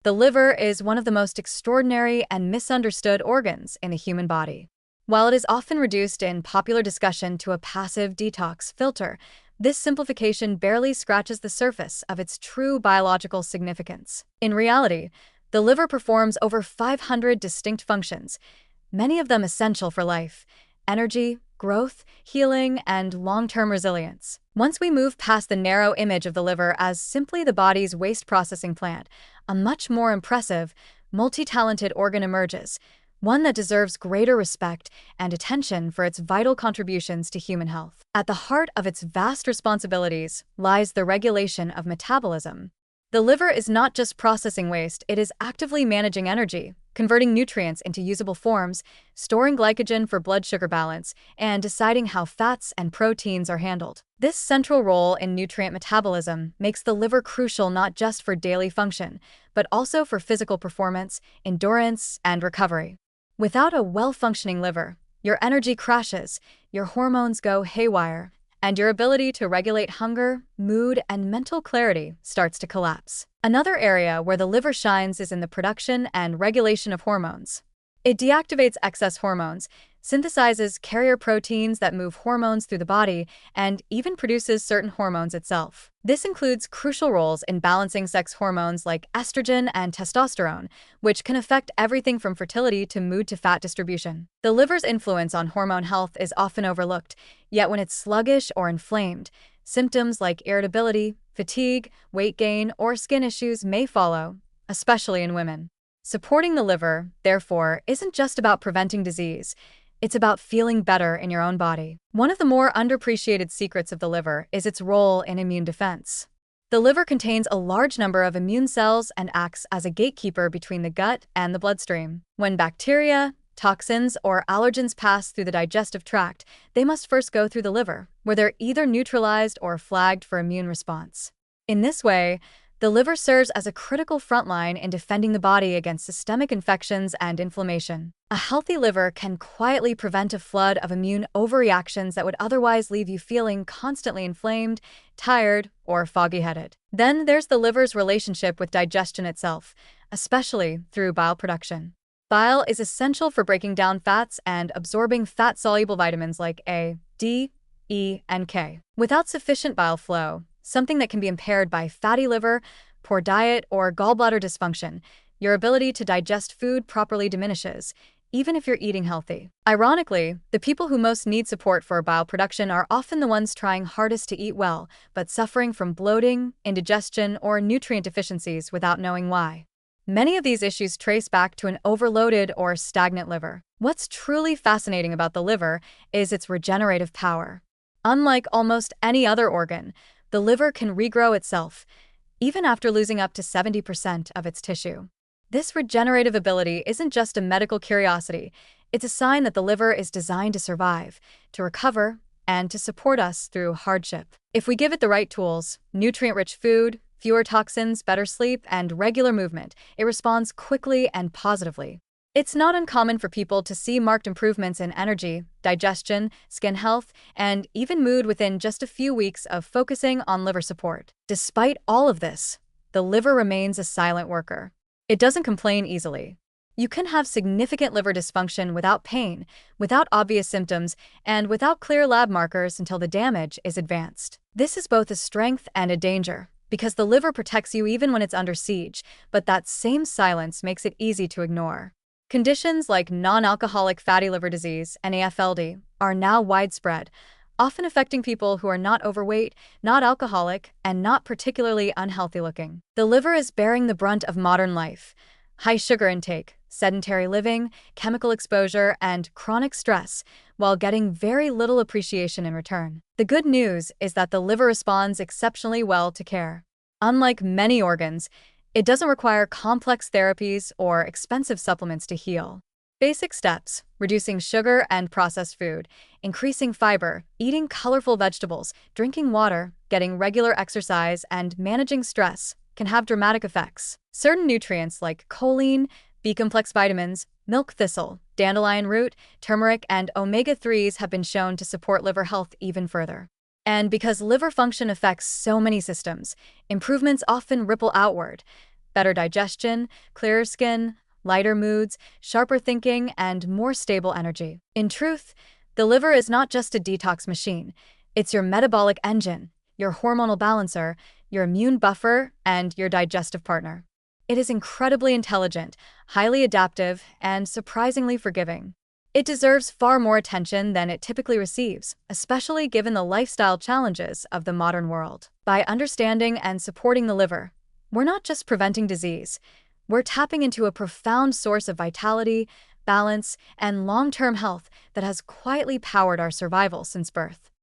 The liver is one of the most extraordinary and misunderstood organs in the human body. While it is often reduced in popular discussion to a passive detox filter, this simplification barely scratches the surface of its true biological significance. In reality, the liver performs over 500 distinct functions, many of them essential for life: energy, growth, healing, and long-term resilience. Once we move past the narrow image of the liver as simply the body's waste processing plant, a much more impressive, multi-talented organ emerges, one that deserves greater respect and attention for its vital contributions to human health. At the heart of its vast responsibilities lies the regulation of metabolism. The liver is not just processing waste, it is actively managing energy, converting nutrients into usable forms, storing glycogen for blood sugar balance, and deciding how fats and proteins are handled. This central role in nutrient metabolism makes the liver crucial not just for daily function, but also for physical performance, endurance, and recovery. Without a well-functioning liver, your energy crashes, your hormones go haywire, and your ability to regulate hunger, mood, and mental clarity starts to collapse. Another area where the liver shines is in the production and regulation of hormones. It deactivates excess hormones, synthesizes carrier proteins that move hormones through the body, and even produces certain hormones itself. This includes crucial roles in balancing sex hormones like estrogen and testosterone, which can affect everything from fertility to mood to fat distribution. The liver's influence on hormone health is often overlooked, yet when it's sluggish or inflamed, symptoms like irritability, fatigue, weight gain, or skin issues may follow, especially in women. Supporting the liver, therefore, isn't just about preventing disease. It's about feeling better in your own body. One of the more underappreciated secrets of the liver is its role in immune defense. The liver contains a large number of immune cells and acts as a gatekeeper between the gut and the bloodstream. When bacteria, toxins, or allergens pass through the digestive tract, they must first go through the liver, where they're either neutralized or flagged for immune response. In this way, the liver serves as a critical frontline in defending the body against systemic infections and inflammation. A healthy liver can quietly prevent a flood of immune overreactions that would otherwise leave you feeling constantly inflamed, tired, or foggy-headed. Then there's the liver's relationship with digestion itself, especially through bile production. Bile is essential for breaking down fats and absorbing fat-soluble vitamins like A, D, E, and K. Without sufficient bile flow, something that can be impaired by fatty liver, poor diet, or gallbladder dysfunction, your ability to digest food properly diminishes, even if you're eating healthy. Ironically, the people who most need support for bile production are often the ones trying hardest to eat well, but suffering from bloating, indigestion, or nutrient deficiencies without knowing why. Many of these issues trace back to an overloaded or stagnant liver. What's truly fascinating about the liver is its regenerative power. Unlike almost any other organ, the liver can regrow itself, even after losing up to 70% of its tissue. This regenerative ability isn't just a medical curiosity, it's a sign that the liver is designed to survive, to recover, and to support us through hardship. If we give it the right tools, nutrient-rich food, fewer toxins, better sleep, and regular movement, it responds quickly and positively. It's not uncommon for people to see marked improvements in energy, digestion, skin health, and even mood within just a few weeks of focusing on liver support. Despite all of this, the liver remains a silent worker. It doesn't complain easily. You can have significant liver dysfunction without pain, without obvious symptoms, and without clear lab markers until the damage is advanced. This is both a strength and a danger, because the liver protects you even when it's under siege, but that same silence makes it easy to ignore. Conditions like non-alcoholic fatty liver disease, NAFLD, are now widespread, often affecting people who are not overweight, not alcoholic, and not particularly unhealthy looking. The liver is bearing the brunt of modern life: high sugar intake, sedentary living, chemical exposure, and chronic stress, while getting very little appreciation in return. The good news is that the liver responds exceptionally well to care. Unlike many organs, it doesn't require complex therapies or expensive supplements to heal. Basic steps: reducing sugar and processed food, increasing fiber, eating colorful vegetables, drinking water, getting regular exercise, and managing stress can have dramatic effects. Certain nutrients like choline, B-complex vitamins, milk thistle, dandelion root, turmeric, and omega-3s have been shown to support liver health even further. And because liver function affects so many systems, improvements often ripple outward. better digestion, clearer skin, lighter moods, sharper thinking, and more stable energy. In truth, the liver is not just a detox machine, it's your metabolic engine, your hormonal balancer, your immune buffer, and your digestive partner. It is incredibly intelligent, highly adaptive, and surprisingly forgiving. It deserves far more attention than it typically receives, especially given the lifestyle challenges of the modern world. By understanding and supporting the liver, we're not just preventing disease, we're tapping into a profound source of vitality, balance, and long-term health that has quietly powered our survival since birth.